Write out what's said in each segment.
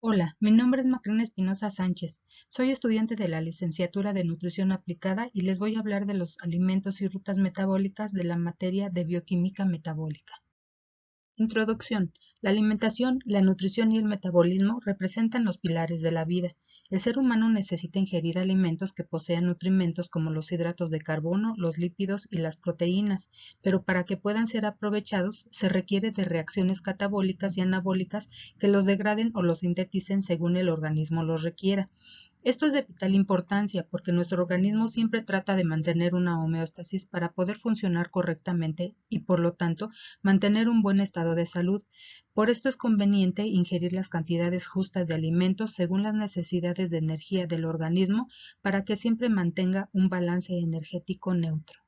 Hola, mi nombre es Macrina Espinosa Sánchez. Soy estudiante de la licenciatura de Nutrición Aplicada y les voy a hablar de los alimentos y rutas metabólicas de la materia de bioquímica metabólica. Introducción. La alimentación, la nutrición y el metabolismo representan los pilares de la vida. El ser humano necesita ingerir alimentos que posean nutrimentos como los hidratos de carbono, los lípidos y las proteínas, pero para que puedan ser aprovechados se requiere de reacciones catabólicas y anabólicas que los degraden o los sinteticen según el organismo los requiera. Esto es de vital importancia porque nuestro organismo siempre trata de mantener una homeostasis para poder funcionar correctamente y, por lo tanto, mantener un buen estado de salud. Por esto es conveniente ingerir las cantidades justas de alimentos según las necesidades de energía del organismo para que siempre mantenga un balance energético neutro.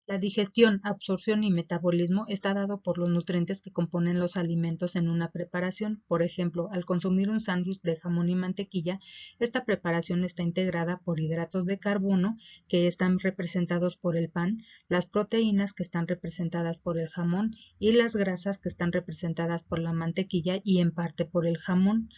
La digestión, absorción y metabolismo está dado por los nutrientes que componen los alimentos en una preparación. Por ejemplo, al consumir un sándwich de jamón y mantequilla, esta preparación está integrada por hidratos de carbono, que están representados por el pan, las proteínas, que están representadas por el jamón, y las grasas, que están representadas por la mantequilla y en parte por el jamón.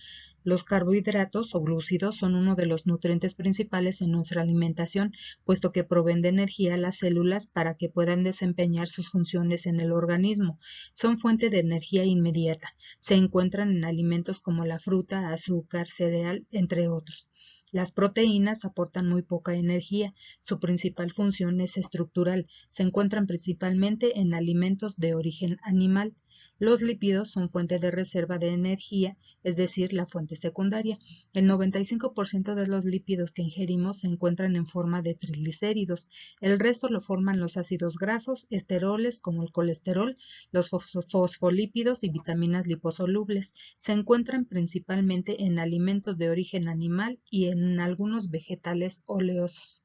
Los carbohidratos o glúcidos son uno de los nutrientes principales en nuestra alimentación, puesto que proveen de energía a las células para que puedan desempeñar sus funciones en el organismo. Son fuente de energía inmediata. Se encuentran en alimentos como la fruta, azúcar, cereal, entre otros. Las proteínas aportan muy poca energía. Su principal función es estructural. Se encuentran principalmente en alimentos de origen animal. Los lípidos son fuente de reserva de energía, es decir, la fuente secundaria. El 95% de los lípidos que ingerimos se encuentran en forma de triglicéridos. El resto lo forman los ácidos grasos, esteroles como el colesterol, los fosfolípidos y vitaminas liposolubles. Se encuentran principalmente en alimentos de origen animal y en algunos vegetales oleosos.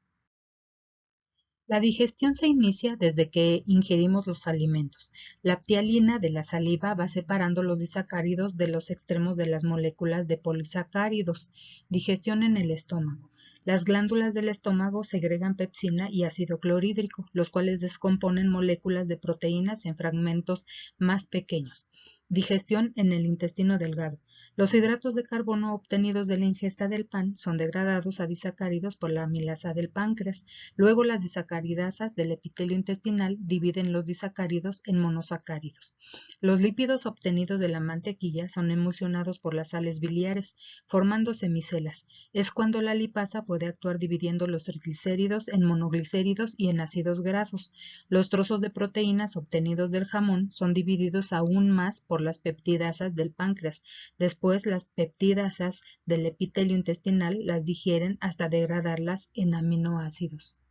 La digestión se inicia desde que ingerimos los alimentos. La ptialina de la saliva va separando los disacáridos de los extremos de las moléculas de polisacáridos. Digestión en el estómago. Las glándulas del estómago segregan pepsina y ácido clorhídrico, los cuales descomponen moléculas de proteínas en fragmentos más pequeños. Digestión en el intestino delgado. Los hidratos de carbono obtenidos de la ingesta del pan son degradados a disacáridos por la amilasa del páncreas. Luego las disacaridasas del epitelio intestinal dividen los disacáridos en monosacáridos. Los lípidos obtenidos de la mantequilla son emulsionados por las sales biliares, formando semicelas. Es cuando la lipasa puede actuar dividiendo los triglicéridos en monoglicéridos y en ácidos grasos. Los trozos de proteínas obtenidos del jamón son divididos aún más por las peptidasas del páncreas. Después, las peptidasas del epitelio intestinal las digieren hasta degradarlas en aminoácidos.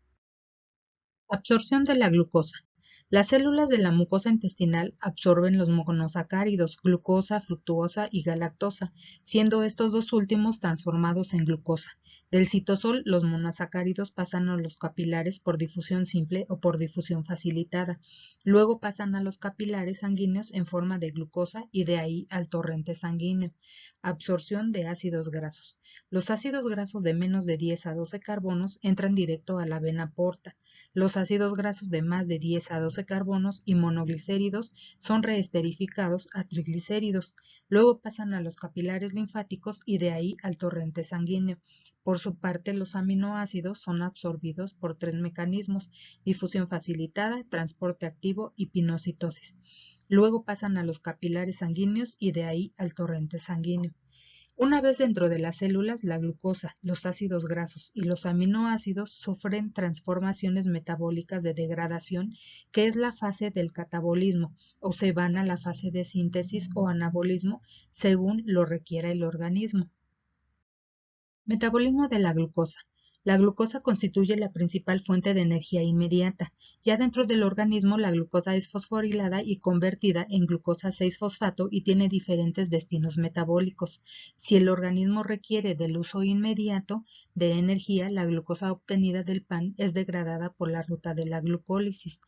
Absorción de la glucosa. Las células de la mucosa intestinal absorben los monosacáridos, glucosa, fructuosa y galactosa, siendo estos dos últimos transformados en glucosa. Del citosol, los monosacáridos pasan a los capilares por difusión simple o por difusión facilitada. Luego pasan a los capilares sanguíneos en forma de glucosa y de ahí al torrente sanguíneo. Absorción de ácidos grasos. Los ácidos grasos de menos de 10 a 12 carbonos entran directo a la vena porta. Los ácidos grasos de más de 10 a 12 carbonos y monoglicéridos son reesterificados a triglicéridos. Luego pasan a los capilares linfáticos y de ahí al torrente sanguíneo. Por su parte, los aminoácidos son absorbidos por tres mecanismos: difusión facilitada, transporte activo y pinocitosis. Luego pasan a los capilares sanguíneos y de ahí al torrente sanguíneo. Una vez dentro de las células, la glucosa, los ácidos grasos y los aminoácidos sufren transformaciones metabólicas de degradación, que es la fase del catabolismo, o se van a la fase de síntesis o anabolismo, según lo requiera el organismo. Metabolismo de la glucosa. La glucosa constituye la principal fuente de energía inmediata. Ya dentro del organismo, la glucosa es fosforilada y convertida en glucosa 6-fosfato y tiene diferentes destinos metabólicos. Si el organismo requiere del uso inmediato de energía, la glucosa obtenida del pan es degradada por la ruta de la glucólisis.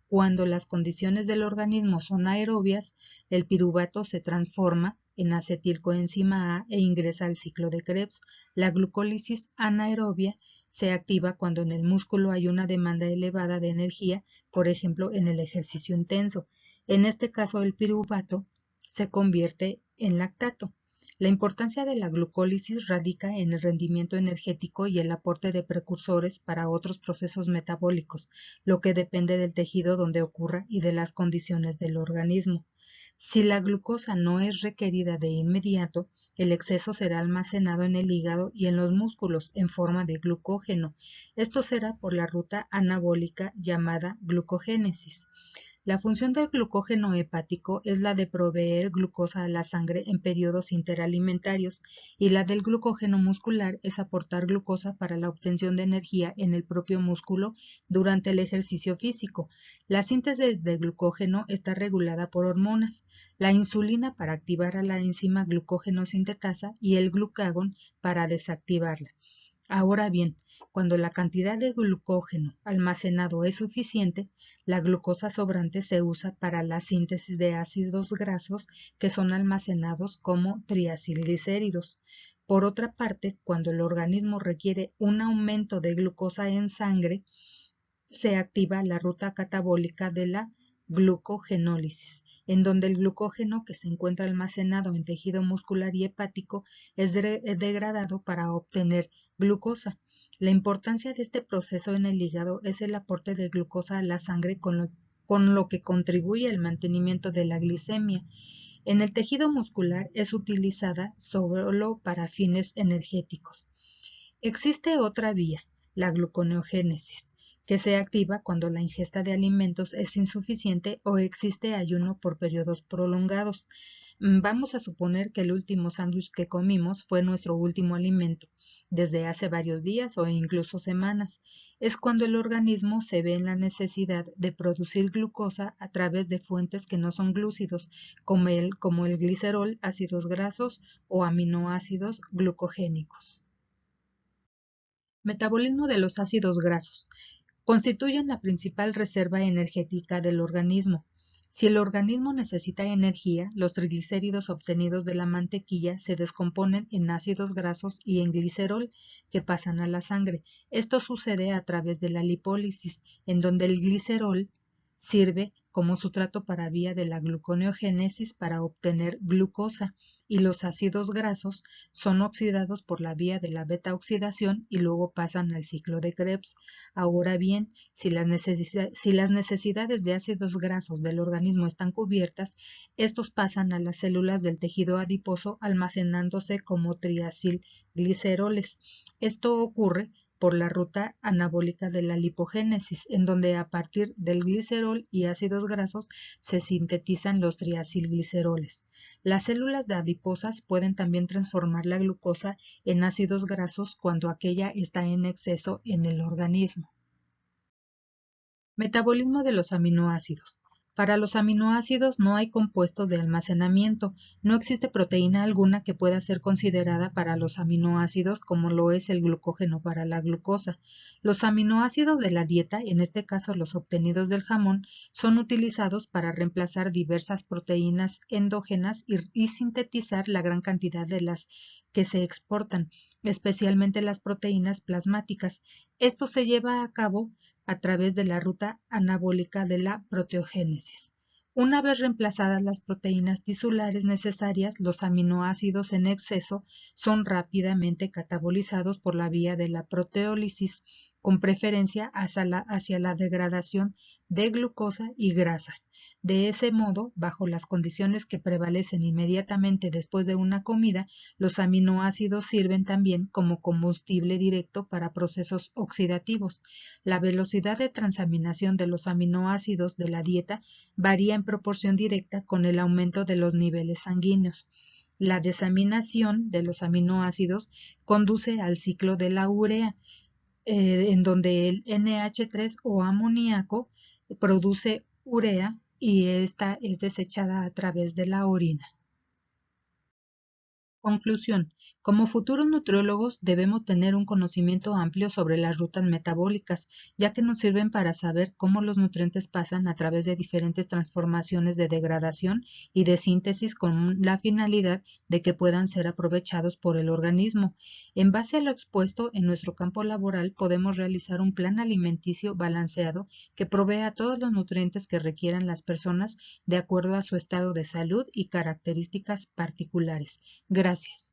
Cuando las condiciones del organismo son aerobias, el piruvato se transforma en acetilcoenzima A e ingresa al ciclo de Krebs. La glucólisis anaerobia se activa cuando en el músculo hay una demanda elevada de energía, por ejemplo, en el ejercicio intenso. En este caso, el piruvato se convierte en lactato. La importancia de la glucólisis radica en el rendimiento energético y el aporte de precursores para otros procesos metabólicos, lo que depende del tejido donde ocurra y de las condiciones del organismo. Si la glucosa no es requerida de inmediato, el exceso será almacenado en el hígado y en los músculos en forma de glucógeno. Esto será por la ruta anabólica llamada glucogénesis. La función del glucógeno hepático es la de proveer glucosa a la sangre en periodos interalimentarios y la del glucógeno muscular es aportar glucosa para la obtención de energía en el propio músculo durante el ejercicio físico. La síntesis de glucógeno está regulada por hormonas, la insulina para activar a la enzima glucógeno sintetasa y el glucagón para desactivarla. Ahora bien, cuando la cantidad de glucógeno almacenado es suficiente, la glucosa sobrante se usa para la síntesis de ácidos grasos que son almacenados como triacilglicéridos. Por otra parte, cuando el organismo requiere un aumento de glucosa en sangre, se activa la ruta catabólica de la glucogenólisis, en donde el glucógeno que se encuentra almacenado en tejido muscular y hepático es degradado para obtener glucosa. La importancia de este proceso en el hígado es el aporte de glucosa a la sangre con lo que contribuye al mantenimiento de la glicemia. En el tejido muscular es utilizada solo para fines energéticos. Existe otra vía, la gluconeogénesis, que se activa cuando la ingesta de alimentos es insuficiente o existe ayuno por periodos prolongados. Vamos a suponer que el último sándwich que comimos fue nuestro último alimento, desde hace varios días o incluso semanas. Es cuando el organismo se ve en la necesidad de producir glucosa a través de fuentes que no son glúcidos, como el glicerol, ácidos grasos o aminoácidos glucogénicos. Metabolismo de los ácidos grasos. Constituyen la principal reserva energética del organismo. Si el organismo necesita energía, los triglicéridos obtenidos de la mantequilla se descomponen en ácidos grasos y en glicerol que pasan a la sangre. Esto sucede a través de la lipólisis, en donde el glicerol sirve como sustrato para vía de la gluconeogénesis para obtener glucosa y los ácidos grasos son oxidados por la vía de la beta-oxidación y luego pasan al ciclo de Krebs. Ahora bien, si las necesidades de ácidos grasos del organismo están cubiertas, estos pasan a las células del tejido adiposo almacenándose como triacilgliceroles. Esto ocurre por la ruta anabólica de la lipogénesis, en donde a partir del glicerol y ácidos grasos se sintetizan los triacilgliceroles. Las células adiposas pueden también transformar la glucosa en ácidos grasos cuando aquella está en exceso en el organismo. Metabolismo de los aminoácidos. Para los aminoácidos no hay compuestos de almacenamiento, no existe proteína alguna que pueda ser considerada para los aminoácidos como lo es el glucógeno para la glucosa. Los aminoácidos de la dieta, en este caso los obtenidos del jamón, son utilizados para reemplazar diversas proteínas endógenas y sintetizar la gran cantidad de las que se exportan, especialmente las proteínas plasmáticas. Esto se lleva a cabo a través de la ruta anabólica de la proteogénesis. Una vez reemplazadas las proteínas tisulares necesarias, los aminoácidos en exceso son rápidamente catabolizados por la vía de la proteólisis, con preferencia hacia la degradación de glucosa y grasas. De ese modo, bajo las condiciones que prevalecen inmediatamente después de una comida, los aminoácidos sirven también como combustible directo para procesos oxidativos. La velocidad de transaminación de los aminoácidos de la dieta varía en proporción directa con el aumento de los niveles sanguíneos. La desaminación de los aminoácidos conduce al ciclo de la urea, en donde el NH3 o amoníaco produce urea y esta es desechada a través de la orina. Conclusión. Como futuros nutriólogos debemos tener un conocimiento amplio sobre las rutas metabólicas, ya que nos sirven para saber cómo los nutrientes pasan a través de diferentes transformaciones de degradación y de síntesis con la finalidad de que puedan ser aprovechados por el organismo. En base a lo expuesto en nuestro campo laboral podemos realizar un plan alimenticio balanceado que provea todos los nutrientes que requieran las personas de acuerdo a su estado de salud y características particulares. Gracias Gracias.